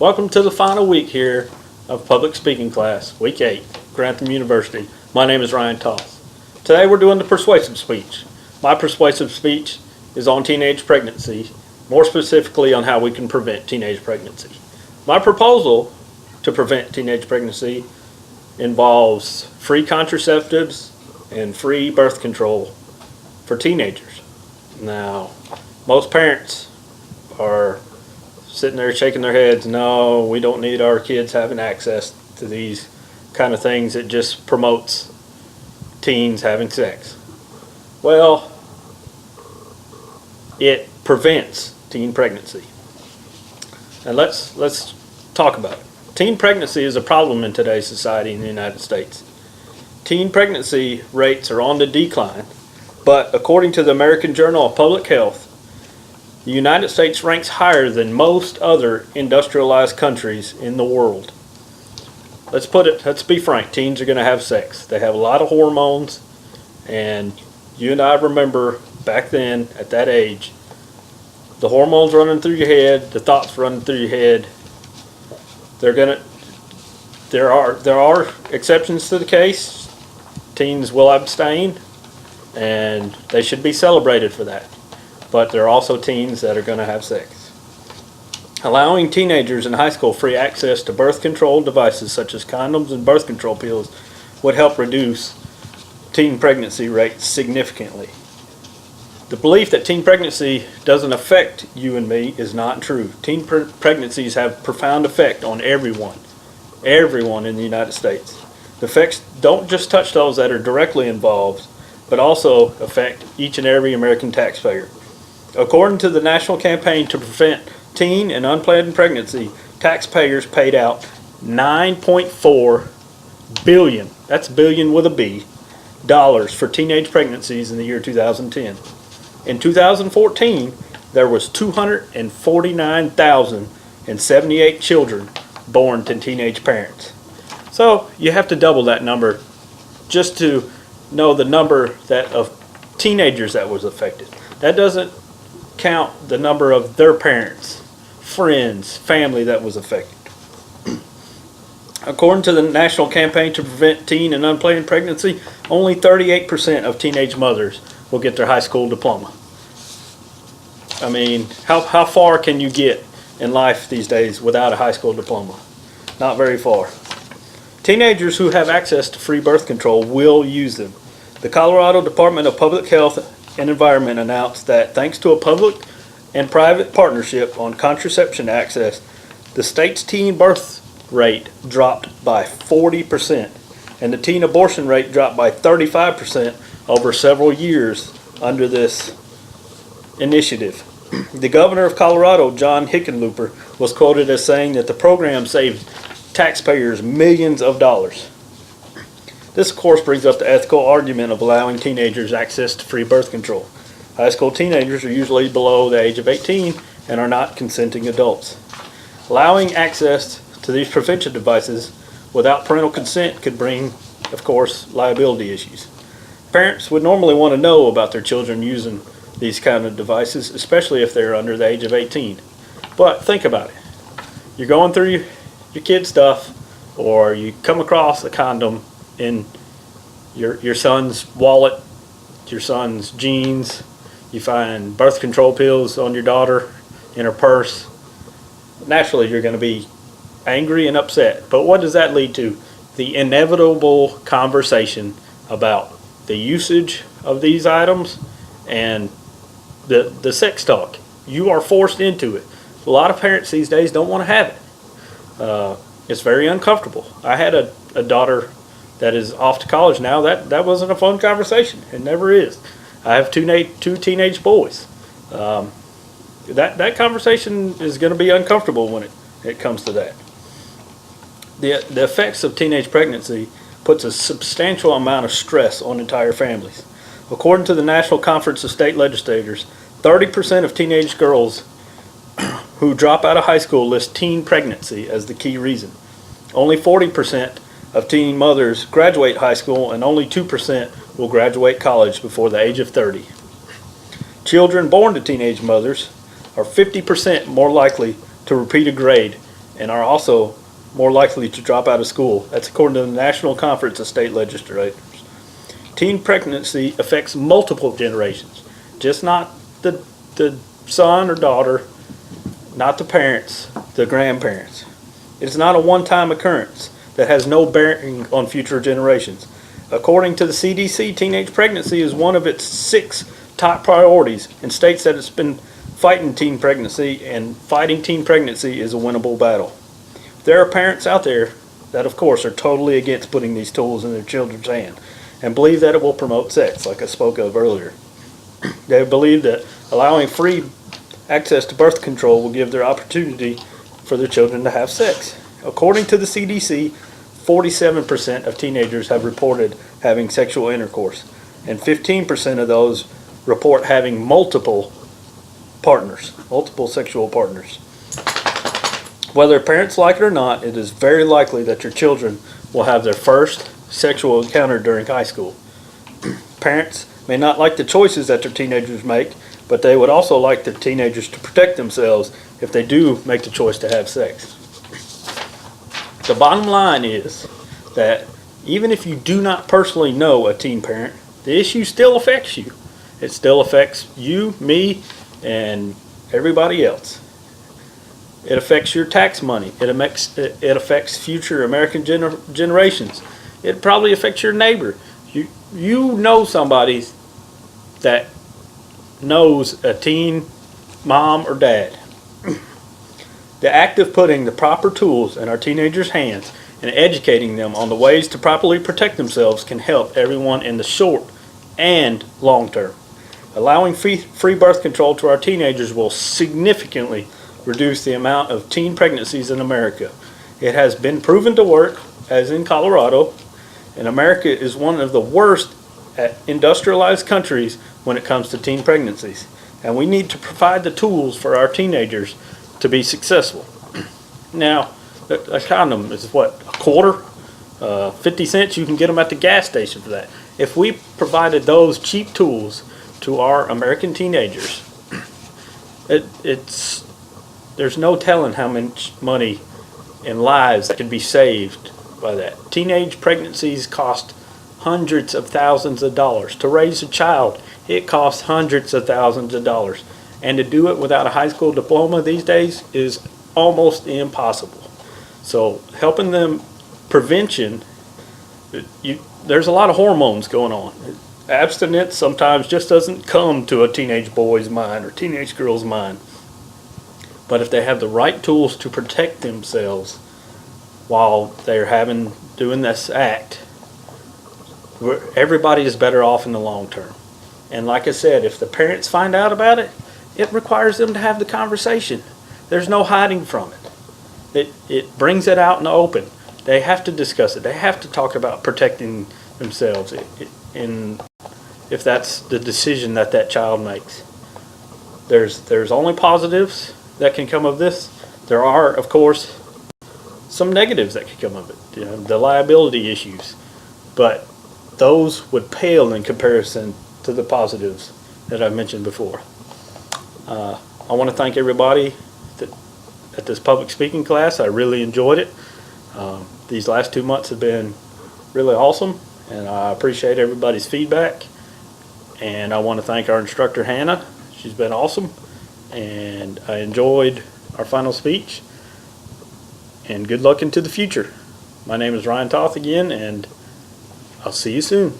Welcome to the final week here of public speaking class, week 8, Grantham University. My name is Ryan Toss. Today we're doing the persuasive speech. My persuasive speech is on teenage pregnancy, more specifically on how we can prevent teenage pregnancy. My proposal to prevent teenage pregnancy involves free contraceptives and free birth control for teenagers. Now, most parents are sitting there shaking their heads, no, we don't need our kids having access to these kind of things. It just promotes teens having sex. Well, it prevents teen pregnancy. And let's talk about it. Teen pregnancy is a problem in today's society in the United States. Teen pregnancy rates are on the decline, but according to the American Journal of Public Health, the United States ranks higher than most other industrialized countries in the world. Let's be frank, teens are going to have sex. They have a lot of hormones, and you and I remember back then, at that age, the hormones running through your head, the thoughts running through your head. There are exceptions to the case. Teens will abstain, and they should be celebrated for that. But there are also teens that are going to have sex. Allowing teenagers in high school free access to birth control devices such as condoms and birth control pills would help reduce teen pregnancy rates significantly. The belief that teen pregnancy doesn't affect you and me is not true. Teen pregnancies have profound effect on everyone in the United States. The effects don't just touch those that are directly involved, but also affect each and every American taxpayer. According to the National Campaign to Prevent Teen and Unplanned Pregnancy, taxpayers paid out $9.4 billion, that's billion with a B, dollars for teenage pregnancies in the year 2010. In 2014, there was 249,078 children born to teenage parents. So you have to double that number just to know the number of teenagers that was affected. That doesn't count the number of their parents, friends, family that was affected. According to the National Campaign to Prevent Teen and Unplanned Pregnancy, only 38% of teenage mothers will get their high school diploma. I mean, how far can you get in life these days without a high school diploma? Not very far. Teenagers who have access to free birth control will use them. The Colorado Department of Public Health and Environment announced that thanks to a public and private partnership on contraception access, the state's teen birth rate dropped by 40% and the teen abortion rate dropped by 35% over several years under this initiative. The governor of Colorado, John Hickenlooper, was quoted as saying that the program saved taxpayers millions of dollars. This, of course, brings up the ethical argument of allowing teenagers access to free birth control. High school teenagers are usually below the age of 18 and are not consenting adults. Allowing access to these prevention devices without parental consent could bring, of course, liability issues. Parents would normally want to know about their children using these kind of devices, especially if they're under the age of 18. But think about it. You're going through your kid's stuff, or you come across a condom in your son's wallet, your son's jeans, you find birth control pills on your daughter in her purse. Naturally, you're going to be angry and upset. But what does that lead to? The inevitable conversation about the usage of these items and the sex talk. You are forced into it. A lot of parents these days don't want to have it. It's very uncomfortable. I had a daughter that is off to college now. That wasn't a fun conversation. It never is. I have two teenage boys. That conversation is going to be uncomfortable when it comes to that. The effects of teenage pregnancy puts a substantial amount of stress on entire families. According to the National Conference of State Legislators, 30% of teenage girls who drop out of high school list teen pregnancy as the key reason. Only 40% of teen mothers graduate high school, and only 2% will graduate college before the age of 30. Children born to teenage mothers are 50% more likely to repeat a grade and are also more likely to drop out of school. That's according to the National Conference of State Legislators. Teen pregnancy affects multiple generations, just not the son or daughter, not the parents, the grandparents. It's not a one-time occurrence that has no bearing on future generations. According to the CDC, teenage pregnancy is one of its 6 top priorities and states that it's been fighting teen pregnancy, and fighting teen pregnancy is a winnable battle. There are parents out there that, of course, are totally against putting these tools in their children's hand and believe that it will promote sex, like I spoke of earlier. They believe that allowing free access to birth control will give their opportunity for their children to have sex. According to the CDC, 47% of teenagers have reported having sexual intercourse, and 15% of those report having multiple sexual partners. Whether parents like it or not, it is very likely that your children will have their first sexual encounter during high school. Parents may not like the choices that their teenagers make, but they would also like the teenagers to protect themselves if they do make the choice to have sex. The bottom line is that even if you do not personally know a teen parent, the issue still affects you. It still affects you, me, and everybody else. It affects your tax money. It affects future American generations. It probably affects your neighbor. You know somebody that knows a teen mom or dad. The act of putting the proper tools in our teenagers' hands and educating them on the ways to properly protect themselves can help everyone in the short and long term. Allowing free birth control to our teenagers will significantly reduce the amount of teen pregnancies in America. It has been proven to work, as in Colorado, and America is one of the worst industrialized countries when it comes to teen pregnancies. And we need to provide the tools for our teenagers to be successful. Now, a condom is what, a quarter? 50 cents, you can get them at the gas station for that. If we provided those cheap tools to our American teenagers, there's no telling how much money and lives that could be saved by that. Teenage pregnancies cost hundreds of thousands of dollars. To raise a child, it costs hundreds of thousands of dollars. And to do it without a high school diploma these days is almost impossible. So helping them prevention, there's a lot of hormones going on. Abstinence sometimes just doesn't come to a teenage boy's mind or teenage girl's mind. But if they have the right tools to protect themselves while they're doing this act, everybody is better off in the long term. And like I said, if the parents find out about it, it requires them to have the conversation. There's no hiding from it. It brings it out in the open. They have to discuss it. They have to talk about protecting themselves, and if that's the decision that child makes. There's only positives that can come of this. There are, of course, some negatives that can come of it. The liability issues, but those would pale in comparison to the positives that I mentioned before. I want to thank everybody at this public speaking class. I really enjoyed it. These last 2 months have been really awesome, and I appreciate everybody's feedback. And I want to thank our instructor, Hannah. She's been awesome, and I enjoyed our final speech. And good luck into the future. My name is Ryan Toth again, and I'll see you soon.